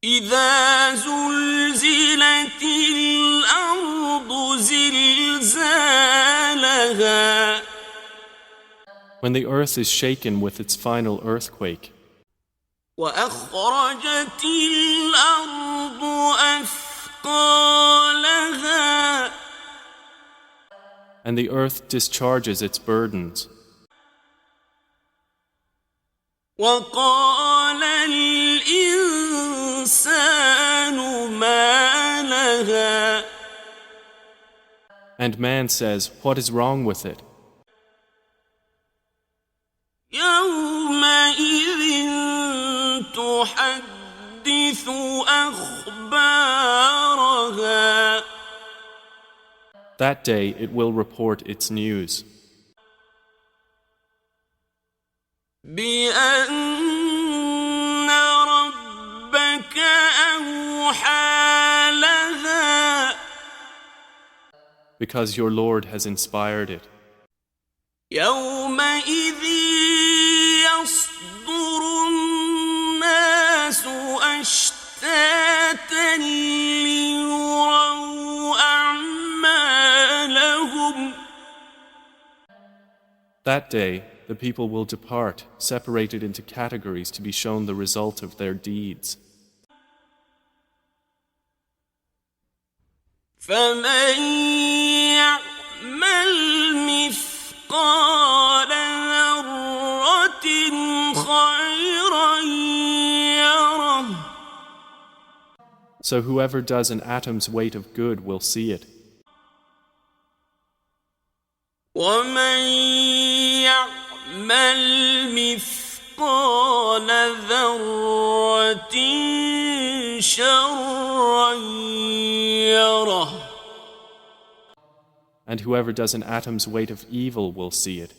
إذا زلزلت الأرض زلزالها. When the earth is shaken with its final earthquake. وأخرجت الأرض أثقالها. And the earth discharges its burdens. وقال الإنسان ما لها. And man says, what is wrong with it? يومئذ تحدث أخبارها. That day it will report its news. بأن ربك أوحى لها. Because your Lord has inspired it. يومئذ يصدر الناس أشتاتا ليروا أعمالهم. That day the people will depart, separated into categories to be shown the result of their deeds. فمن يعمل مثقال ذرة خيرا يره. So whoever does an atom's weight of good will see it. ومن يعمل مثقال ذرة شرا يره. And whoever does an atom's weight of evil will see it.